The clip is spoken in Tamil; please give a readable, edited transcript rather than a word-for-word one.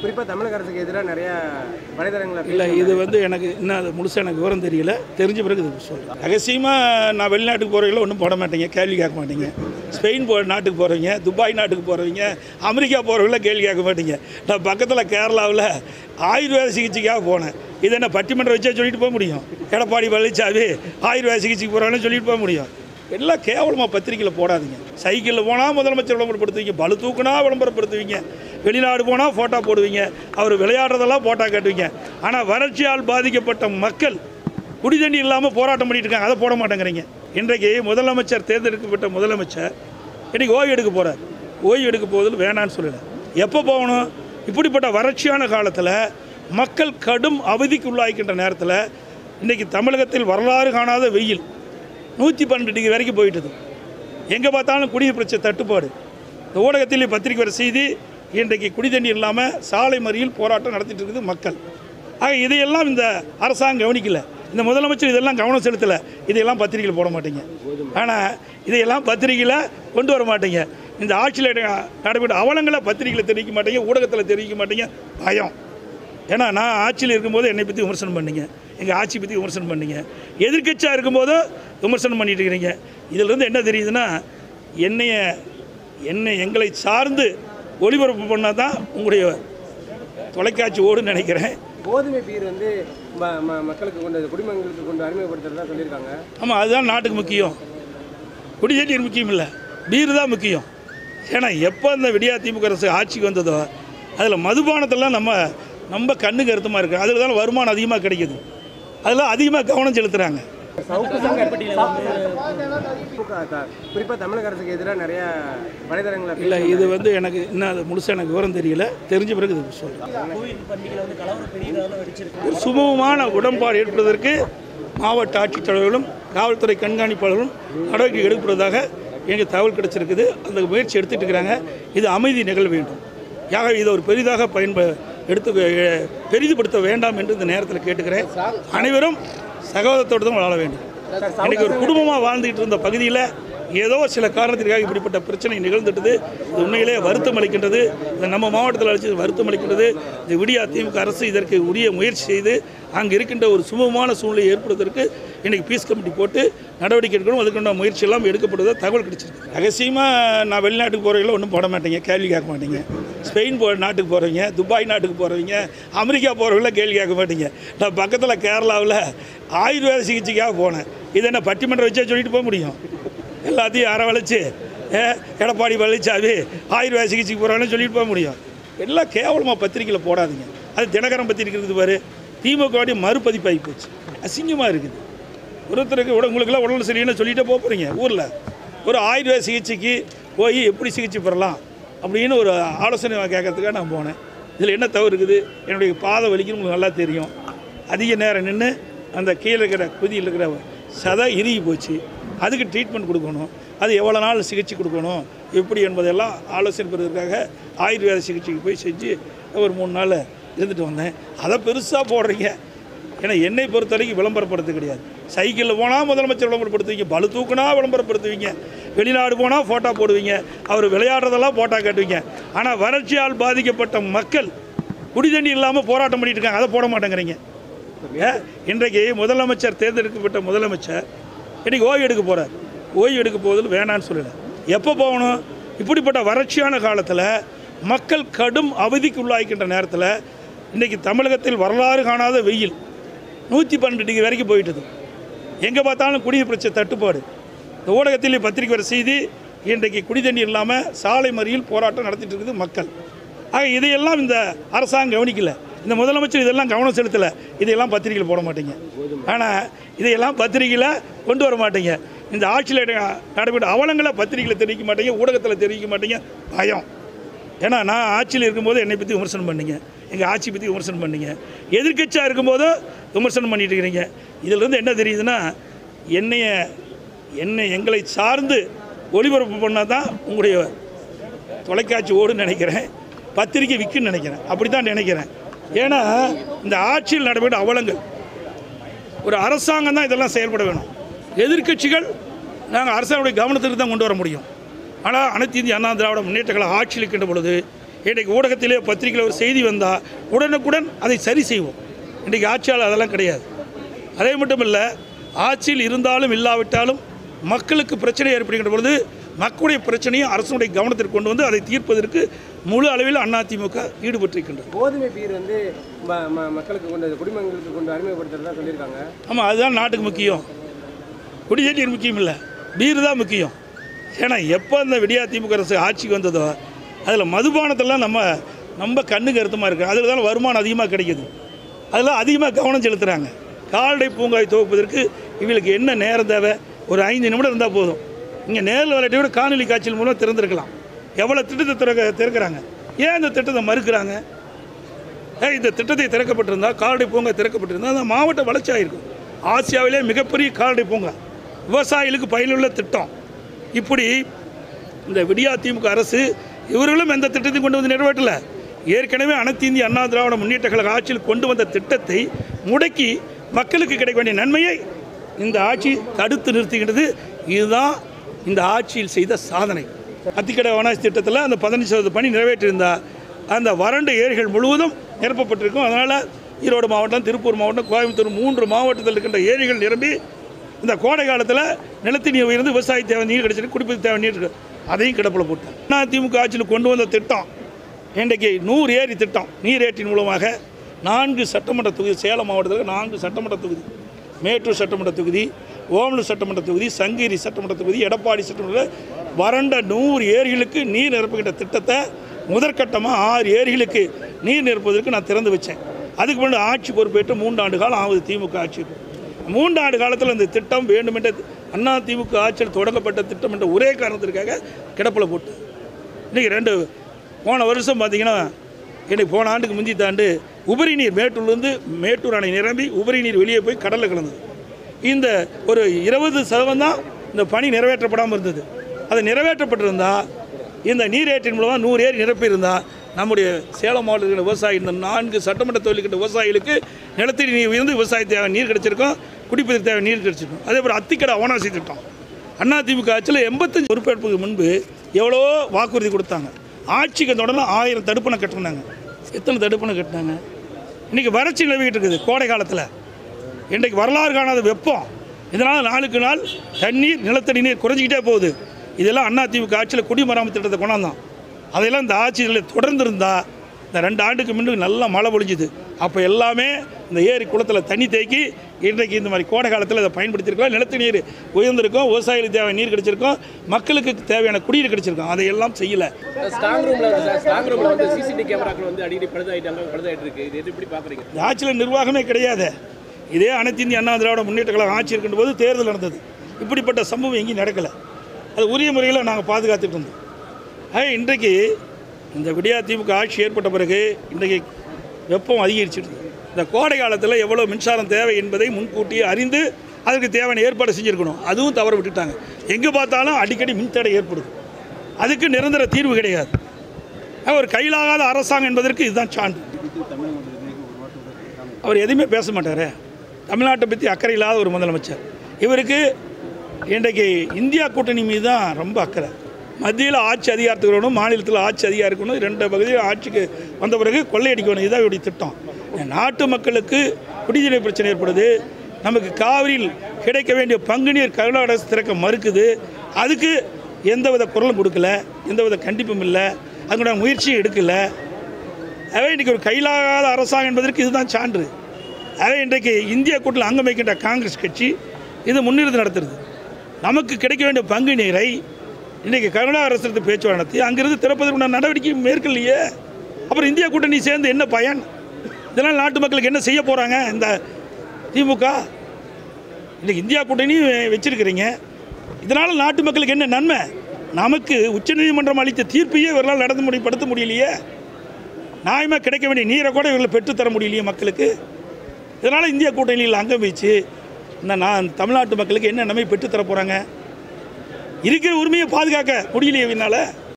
குறிப்பாக தமிழக அரசுக்கு எதிராக நிறைய வலைதளங்களை இல்லை, இது எனக்கு இன்னும் அது முழுசாக எனக்கு விவரம் தெரியல. தெரிஞ்ச பிறகு இது சொல்கிறேன். ரகசியமாக நான் வெளிநாட்டுக்கு போகிறவங்கள ஒன்றும் போட மாட்டேங்க, கேள்வி கேட்க மாட்டேங்க. ஸ்பெயின் நாட்டுக்கு போகிறவங்க, துபாய் நாட்டுக்கு போகிறவங்க, அமெரிக்கா போகிறவங்கள கேள்வி கேட்க மாட்டேங்க. நான் பக்கத்தில் கேரளாவில் ஆயுர்வேத சிகிச்சைக்காக போனேன். இது என்ன பட்டிமன்றம் வச்சா சொல்லிட்டு போக முடியும்? எடப்பாடி பழனிசாமி ஆயுர்வேத சிகிச்சைக்கு போகிறாங்கன்னு சொல்லிட்டு போக முடியும்? எல்லாம் கேவலமாக பத்திரிக்கையில் போடாதீங்க. சைக்கிளில் போனால் முதலமைச்சர் விளம்பரப்படுத்துவீங்க, பளு தூக்குனா விளம்பரப்படுத்துவீங்க, வெளிநாடு போனால் ஃபோட்டோ போடுவீங்க, அவர் விளையாடுறதெல்லாம் ஃபோட்டோ காட்டுவீங்க. ஆனால் வறட்சியால் பாதிக்கப்பட்ட மக்கள் குடிதண்ணி இல்லாமல் போராட்டம் பண்ணிட்டு இருக்காங்க, அதை போட மாட்டேங்கிறீங்க. இன்றைக்கு முதலமைச்சர் தேர்ந்தெடுக்கப்பட்ட முதலமைச்சர் இன்றைக்கி ஓய்வு எடுக்க போகிறார். ஓய்வு எடுக்க போவதில் வேணான்னு சொல்லலை. எப்போ போகணும்? இப்படிப்பட்ட வறட்சியான காலத்தில் மக்கள் கடும் அவதிக்கு உள்ளாகின்ற நேரத்தில் இன்றைக்கி தமிழகத்தில் வரலாறு காணாத வெயில் 112 டிகிரி வரைக்கும் போயிட்டுது. எங்கே பார்த்தாலும் குடிநீர் பிரச்சனை தட்டுப்பாடு. இந்த ஊடகத்திலே பத்திரிக்கை வர செய்தி, இன்றைக்கு குடிதண்ணி இல்லாமல் சாலை மறியல் போராட்டம் நடத்திட்டு இருக்குது மக்கள். ஆக இதையெல்லாம் இந்த அரசாங்கம் கவனிக்கலை. இந்த முதலமைச்சர் இதெல்லாம் கவனம் செலுத்தலை. இதையெல்லாம் பத்திரிகையில் போட மாட்டீங்க. ஆனால் இதையெல்லாம் பத்திரிகையில் கொண்டு வர மாட்டீங்க. இந்த ஆட்சியில் நடைபெற்ற அவலங்களை பத்திரிகையில் தெரிவிக்க மாட்டீங்க, ஊடகத்தில் தெரிவிக்க மாட்டீங்க. பயம். ஏன்னா நான் ஆட்சியில் இருக்கும்போது என்னை பற்றி விமர்சனம் பண்ணிங்க, எங்கள் ஆட்சி பற்றி விமர்சனம் பண்ணிங்க, எதிர்க்கட்சியாக இருக்கும்போது விமர்சனம் பண்ணிட்டு இருக்கிறீங்க. இதிலிருந்து என்ன தெரியுதுன்னா, எங்களை சார்ந்து ஒளிபரப்பு பண்ணால் தான் உங்களுடைய தொலைக்காட்சி ஓடுன்னு நினைக்கிறேன். கோதுமை பீர் மக்களுக்கு கொண்டு குடிமக்களுக்கு கொண்டு அறிமுகப்படுத்துறதா சொல்லியிருக்காங்க. ஆமாம், அதுதான் நாட்டுக்கு முக்கியம். குடிநீர் முக்கியம் இல்லை, பீர் தான் முக்கியம். ஏன்னா எப்போ இந்த விடியா திமுக அரசு ஆட்சிக்கு வந்ததோ அதில் மதுபானத்தெல்லாம் நம்ம கண்ணுக்கு அர்த்தமாக இருக்குது. அதில் தான் வருமானம் அதிகமாக கிடைக்கிது. அதெல்லாம் அதிகமாக கவனம் செலுத்துகிறாங்க. குறிப்பாக தமிழக அரசுக்கு எதிராக நிறைய வலைதளங்களை இல்லை, இது எனக்கு இன்னும் அது முழுசாக எனக்கு விவரம் தெரியல. தெரிஞ்ச பிறகு இது சொல்கிறேன். ஒரு சுமூகமான உடன்பாடு ஏற்படுவதற்கு மாவட்ட ஆட்சித்தலைவர்களும் காவல்துறை கண்காணிப்பாளர்களும் நடவடிக்கை எடுப்பதாக எனக்கு தகவல் கிடைச்சிருக்குது. அந்த முயற்சி எடுத்துகிட்டு இருக்கிறாங்க. இது அமைதி நிகழ வேண்டும். ஆக இதை ஒரு பெரிதாக பெரிதுபடுத்த வேண்டாம் என்று இந்த நேரத்தில் கேட்டுக்கிறேன். அனைவரும் சகோதரத்தோடு தான் வாழ வேண்டும். இன்றைக்கி ஒரு குடும்பமாக வாழ்ந்துகிட்டு இருந்த பகுதியில் ஏதோ சில காரணத்திற்காக இப்படிப்பட்ட பிரச்சனை நிகழ்ந்துட்டது. இது உண்மையிலே வருத்தம் அளிக்கின்றது. இது நம்ம மாவட்டத்தில் அழைச்சி வருத்தம் அளிக்கின்றது. இந்த விடியா திமுக அரசு இதற்கு உரிய முயற்சி செய்து அங்கே இருக்கின்ற ஒரு சுமூகமான சூழ்நிலை ஏற்படுவதற்கு இன்றைக்கி பீஸ் கமிட்டி போட்டு நடவடிக்கை எடுக்கணும். அதுக்குண்ட முயற்சி எல்லாம் எடுக்கப்படுவதாக தகவல் கிடைச்சிருக்கு. ரகசியமாக நான் வெளிநாட்டுக்கு போகிறவங்கள ஒன்றும் போட மாட்டேங்க, கேள்வி கேட்க மாட்டேங்க. ஸ்பெயின் நாட்டுக்கு போகிறவங்க, துபாய் நாட்டுக்கு போகிறவங்க, அமெரிக்கா போகிறவங்கள கேள்வி கேட்க மாட்டீங்க. நான் பக்கத்தில் கேரளாவில் ஆயுர்வேத சிகிச்சைக்காக போனேன். இது என்ன பட்டிமன்றம் வச்சா சொல்லிட்டு போக முடியும்? எல்லாத்தையும் அரவழைச்சு எடப்பாடி பழனிசாமி ஆயுர்வேத சிகிச்சைக்கு போகிறாங்கன்னு சொல்லிட்டு போக முடியும்? எல்லாம் கேவலமாக பத்திரிக்கையில் போடாதீங்க. அது தினகரன் பத்திரிக்கை இருக்குது பாரு, திமுக மறுபதிப்பாகி போச்சு. அசிங்கமாக இருக்குது. ஒருத்தருக்கு உங்களுக்கெல்லாம் உடல் சரியில்லைன்னு சொல்லிகிட்டே போகிறீங்க. ஊரில் ஒரு ஆயுர்வேத சிகிச்சைக்கு போய் எப்படி சிகிச்சை பெறலாம் அப்படின்னு ஒரு ஆலோசனை கேட்கறதுக்காக நான் போனேன். இதில் என்ன தவறு இருக்குது? என்னுடைய பாதை வலிக்குன்னு உங்களுக்கு நல்லா தெரியும். அதிக நேரம் நின்று அந்த கீழே இருக்கிற குதியில் இருக்கிற சதை இறுகி போச்சு. அதுக்கு ட்ரீட்மெண்ட் கொடுக்கணும். அது எவ்வளோ நாள் சிகிச்சை கொடுக்கணும் எப்படி என்பதெல்லாம் ஆலோசனை பெறுவதற்காக ஆயுர்வேத சிகிச்சைக்கு போய் செஞ்சு ஒரு 3 நாள் இருந்துட்டு வந்தேன். அதை பெருசாக போடுறீங்க. ஏன்னா என்னை பொறுத்த வரைக்கும் விளம்பரப்படுத்த கிடையாது. சைக்கிளில் போனால் முதலமைச்சர் விளம்பரப்படுத்துவீங்க, பளு தூக்குனா விளம்பரப்படுத்துவீங்க, வெளிநாடு போனால் ஃபோட்டோ போடுவீங்க, அவர் விளையாடுறதெல்லாம் ஃபோட்டோ காட்டுவீங்க. ஆனால் வறட்சியால் பாதிக்கப்பட்ட மக்கள் குடிதண்ணி இல்லாமல் போராட்டம் பண்ணிட்டு இருக்காங்க, அதை போட மாட்டேங்கிறீங்க. இன்றைக்கு முதலமைச்சர் தேர்ந்தெடுக்கப்பட்ட முதலமைச்சர் இன்றைக்கி ஓய்வு எடுக்க போகிறார். ஓய்வு எடுக்க போவதில் வேணான்னு சொல்லலை. எப்போ போகணும்? இப்படிப்பட்ட வறட்சியான காலத்தில் மக்கள் கடும் அவதிக்கு உள்ளாகின்ற நேரத்தில் இன்றைக்கி தமிழகத்தில் வரலாறு காணாத வெயில் 112 டிகிரி வரைக்கும் போயிட்டுது. எங்கே பார்த்தாலும் குடிநீர் பிரச்சனை தட்டுப்பாடு. இந்த ஊடகத்திலே பத்திரிக்கை வர செய்தி, இன்றைக்கு குடிதண்ணி இல்லாமல் சாலை மறியல் போராட்டம் நடத்திட்டு இருக்குது மக்கள். ஆக இதையெல்லாம் இந்த அரசாங்கம் கவனிக்கலை. இந்த முதலமைச்சர் இதெல்லாம் கவனம் செலுத்தலை. இதையெல்லாம் பத்திரிகையில் போட மாட்டீங்க. ஆனால் இதையெல்லாம் பத்திரிகையில் கொண்டு வர மாட்டீங்க. இந்த ஆட்சியில் நடைபெற்ற அவலங்களை பத்திரிகையில் தெரிவிக்க மாட்டீங்க, ஊடகத்தில் தெரிவிக்க மாட்டீங்க. பயம். ஏன்னா நான் ஆட்சியில் இருக்கும்போது என்னை பற்றி விமர்சனம் பண்ணிங்க, எங்கள் ஆட்சி பற்றி விமர்சனம் பண்ணிங்க, எதிர்க்கட்சியாக இருக்கும்போது விமர்சனம் பண்ணிட்டு இருக்கிறீங்க. இதிலிருந்து என்ன தெரியுதுன்னா, எங்களை சார்ந்து ஒளிபரப்பு பண்ணால் தான் உங்களுடைய தொலைக்காட்சி ஓடுன்னு நினைக்கிறேன், பத்திரிக்கை விற்குன்னு நினைக்கிறேன். அப்படி தான் நினைக்கிறேன். ஏன்னா இந்த ஆட்சியில் நடைபெற்ற அவலங்கள், ஒரு அரசாங்கம் தான் இதெல்லாம் செயல்பட வேணும். எதிர்க்கட்சிகள் நாங்கள் அரசாங்கத்துடைய கவனத்துக்கு தான் கொண்டு வர முடியும். ஆனால் அனைத்து இந்திய அண்ணா திராவிட முன்னேற்ற கழக ஆட்சியில் இருக்கின்ற பொழுது இன்றைக்கு ஊடகத்திலே பத்திரிகையில் ஒரு செய்தி வந்தால் உடனுக்குடன் அதை சரி செய்வோம். இன்றைக்கு ஆட்சியாளர் அதெல்லாம் கிடையாது. அதே மட்டும் இல்லை, ஆட்சியில் இருந்தாலும் இல்லாவிட்டாலும் மக்களுக்கு பிரச்சனை ஏற்படுகின்ற பொழுது மக்களுடைய பிரச்சனையை அரசுடைய கவனத்திற்கு கொண்டு வந்து அதை தீர்ப்பதற்கு முழு அளவில் அதிமுக ஈடுபட்டிருக்கின்றது. கோதுமை பீர் வந்து மக்களுக்கு கொண்டு குடிமக்களுக்கு கொண்டு அறிமுகப்படுத்துறதா சொல்லியிருக்காங்க. ஆமாம், அதுதான் நாட்டுக்கு முக்கியம். குடிநீர் முக்கியம் இல்லை, பீர் தான் முக்கியம். ஏன்னா எப்போ அந்த விடியா திமுக அரசு ஆட்சிக்கு வந்ததோ அதில் மதுபானத்தெல்லாம் நம்ம கண்ணுக்கு அர்த்தமாக இருக்குது. அதில் தான் வருமானம் அதிகமாக கிடைக்கிது. அதெல்லாம் அதிகமாக கவனம் செலுத்துகிறாங்க. கால்நடை பூங்காவை துவப்பதற்கு இவங்களுக்கு என்ன நேரம் தேவை? ஒரு 5 நிமிடம் இருந்தால் போதும். இங்கே நேரில் விளையாட்டை விட காணொலி காட்சியில் மூலம் திறந்திருக்கலாம். எவ்வளோ திட்டத்தை திறக்கிறாங்க, ஏன் இந்த திட்டத்தை மறுக்கிறாங்க? இந்த திட்டத்தை திறக்கப்பட்டிருந்தால், கால்நடை பூங்கா திறக்கப்பட்டிருந்தால் அந்த மாவட்ட வளர்ச்சி ஆகிருக்கும். ஆசியாவிலே மிகப்பெரிய கால்நடை பூங்கா, விவசாயிகளுக்கு பயனுள்ள திட்டம். இப்படி இந்த விடியா திமுக அரசு இவர்களும் எந்த திட்டத்தையும் கொண்டு வந்து நிறைவேற்றலை. ஏற்கனவே அனைத்து இந்திய அண்ணா திராவிட முன்னேற்ற கழக ஆட்சியில் கொண்டு வந்த திட்டத்தை முடக்கி மக்களுக்கு கிடைக்க வேண்டிய நன்மையை இந்த ஆட்சி தடுத்து நிறுத்துகின்றது. இதுதான் இந்த ஆட்சியில் செய்த சாதனை. அத்திக்கடை வனாசி திட்டத்தில் அந்த 15% பணி நிறைவேற்றியிருந்தால் அந்த வறண்ட ஏரிகள் முழுவதும் நிரப்பப்பட்டிருக்கும். அதனால் ஈரோடு மாவட்டம், திருப்பூர் மாவட்டம், கோயம்புத்தூர் 3 மாவட்டத்தில் இருக்கின்ற ஏரிகள் நிரம்பி இந்த கோடை காலத்தில் நிலத்தடி நீர் உயர்ந்து விவசாய தேவை நீர் கிடைச்சிருக்கு, குடிப்பது தேவை நீர் இருக்குது. அதையும் கிடப்பில் போட்டாங்க. அதிமுக ஆட்சியில் கொண்டு வந்த திட்டம் இன்றைக்கு 100 ஏரி திட்டம். நீரேற்றின் மூலமாக 4 சட்டமன்ற தொகுதி, சேலம் மாவட்டத்தில் 4 சட்டமன்ற தொகுதி, மேட்டூர் சட்டமன்ற தொகுதி, ஓமலூர் சட்டமன்ற தொகுதி, சங்ககிரி சட்டமன்ற தொகுதி, எடப்பாடி சட்டமன்ற வறண்ட 100 ஏரிகளுக்கு நீர் நிரப்புகின்ற திட்டத்தை முதற்கட்டமாக 6 ஏரிகளுக்கு நீர் நிரப்புவதற்கு நான் திறந்து வச்சேன். அதுக்கு முன்னாடி ஆட்சி பொறுப்பேற்று 3 ஆண்டு காலம் ஆகுது திமுக ஆட்சி. 3 ஆண்டு காலத்தில் இந்த திட்டம் வேண்டுமென்ற அண்ணா திமுக ஆட்சியில் தொடங்கப்பட்ட திட்டம் என்ற ஒரே காரணத்திற்காக கிடப்பில் போட்டு இன்றைக்கி போன வருஷம் பார்த்திங்கன்னா எனக்கு போன ஆண்டுக்கு முந்தி தாண்டு உபரி நீர் மேட்டூர்லேருந்து மேட்டூர் அணை நிரம்பி உபரி நீர் வெளியே போய் கடலில் கலந்தது. இந்த ஒரு 20% தான் இந்த பணி நிறைவேற்றப்படாமல் இருந்தது. அது நிறைவேற்றப்பட்டிருந்தால் இந்த நீரேற்றின் மூலமாக 100 ஏரி நிரப்பியிருந்தால் நம்முடைய சேலம் மாவட்டத்தில் விவசாயி இந்த 4 சட்டமன்ற தொழில்கிட்ட விவசாயிகளுக்கு நிலத்தடி நீர் உயர்ந்து விவசாய தேவை நீர் கிடச்சிருக்கும், குடிப்பதற்கு தேவை நீர் கிடச்சிருக்கும். அதே போல் அத்திக்கடை அவனாசி திட்டம் அதிமுக ஆட்சியில் 85 பொறுப்பேற்புக்கு முன்பு எவ்வளோ வாக்குறுதி கொடுத்தாங்க. ஆட்சிக்கு தொடர்ந்து 1000 தடுப்பணை கட்டினாங்க. எத்தனை தடுப்பணை கட்டினாங்க? இன்றைக்கி வறட்சி நிலவிக்கிட்டு இருக்குது. கோடை காலத்தில் இன்றைக்கு வரலாறு காணாத வெப்பம். இதனால் நாளுக்கு நாள் தண்ணீர், நிலத்தடி நீர் குறைஞ்சிக்கிட்டே போகுது. இதெல்லாம் அதிமுக ஆட்சியில் குடிமராமத்து திட்டத்தை கொண்டாந்தான். அதையெல்லாம் இந்த ஆட்சியில் தொடர்ந்து இருந்தால் இந்த 2 ஆண்டுக்கு முன்பு நல்லா மழை பொழிஞ்சுது. அப்போ எல்லாமே இந்த ஏரி குளத்தில் தண்ணி தேக்கி இன்றைக்கு இந்த மாதிரி கோடை காலத்தில் அதை பயன்படுத்தியிருக்கோம். நிலத்தடி நீர் உயர்ந்திருக்கும், விவசாயிகளுக்கு தேவை நீர் கிடைச்சிருக்கும், மக்களுக்கு தேவையான குடிநீர் கிடைச்சிருக்கும். அதையெல்லாம் செய்யலை. இந்த ஆட்சியில் நிர்வாகமே கிடையாது. இதே அனைத்து இந்திய அண்ணா திராவிட முன்னேற்ற கழகம் ஆட்சி இருக்கின்ற போது தேர்தல் நடந்தது. இப்படிப்பட்ட சம்பவம் எங்கேயும் நடக்கலை. அது உரிய முறையில் நாங்கள் பாதுகாத்துட்டு இருந்தோம். இன்றைக்கு இந்த விடியா திமுக ஆட்சி ஏற்பட்ட பிறகு இன்றைக்கு வெப்பம் அதிகரிச்சிடுது. இந்த கோடை காலத்தில் எவ்வளோ மின்சாரம் தேவை என்பதை முன்கூட்டியே அறிந்து அதற்கு தேவையான ஏற்பாடு செஞ்சுருக்கணும். அதுவும் தவற விட்டுட்டாங்க. எங்கே பார்த்தாலும் அடிக்கடி மின்தடை ஏற்படுது. அதுக்கு நிரந்தர தீர்வு கிடையாது. ஒரு கையிலாகாத அரசாங்கம் என்பதற்கு இதுதான் சான்று. அவர் எதுவுமே பேச மாட்டார். தமிழ்நாட்டை பற்றி அக்கறை இல்லாத ஒரு முதலமைச்சர். இவருக்கு இன்றைக்கு இந்தியா கூட்டணி மீது தான் ரொம்ப அக்கறை. மத்தியில் ஆட்சி அதிகாரத்துக்கு வரணும், மாநிலத்தில் ஆட்சி அதிகாரம் இருக்கணும், 2 பகுதியில் ஆட்சிக்கு வந்த பிறகு கொள்ளையடிக்கணும். இதுதான் இவருடைய திட்டம். நாட்டு மக்களுக்கு குடிநீர் பிரச்சனை ஏற்படுது. நமக்கு காவிரியில் கிடைக்க வேண்டிய பங்கு நீர் கர்நாடக அரசு திறக்க மறுக்குது. அதுக்கு எந்தவித குரலும் கொடுக்கல, எந்தவித கண்டிப்பும் இல்லை, அதுக்குடைய முயற்சியும் எடுக்கலை. அவை இன்றைக்கி ஒரு கையிலாகாத அரசாங்கம் என்பதற்கு இதுதான் சான்று. அவை இன்றைக்கு இந்தியா கூட்டணியில் அங்கம் வைக்கின்ற காங்கிரஸ் கட்சி இது முன்னிறுத்தி நடத்துறது. நமக்கு கிடைக்க வேண்டிய பங்கு நீரை இன்றைக்கி கர்நாடக அரசு பேச்சுவார்த்தை நடத்தி அங்கிருந்து திறப்பதற்குள்ள நடவடிக்கை மேற்கொள்ளையே. அப்புறம் இந்தியா கூட்டணி சேர்ந்து என்ன பயன்? இதனால் நாட்டு மக்களுக்கு என்ன செய்ய போகிறாங்க இந்த திமுக? இன்றைக்கி இந்தியா கூட்டணி வச்சிருக்கிறீங்க. இதனால் நாட்டு மக்களுக்கு என்ன நன்மை? நமக்கு உச்சநீதிமன்றம் அளித்த தீர்ப்பையே இவர்களால் படுத்த முடியலையே. நியாயமாக கிடைக்க வேண்டிய நீரை கூட இவர்களை பெற்றுத்தர முடியலையே மக்களுக்கு. இதனால் இந்தியா கூட்டணியில் அங்கம் வச்சு நான் தமிழ்நாட்டு மக்களுக்கு என்ன நன்மை பெற்றுத்தர போகிறாங்க? இருக்கிற உரிமையை பாதுகாக்க முடியலையே இவனால்.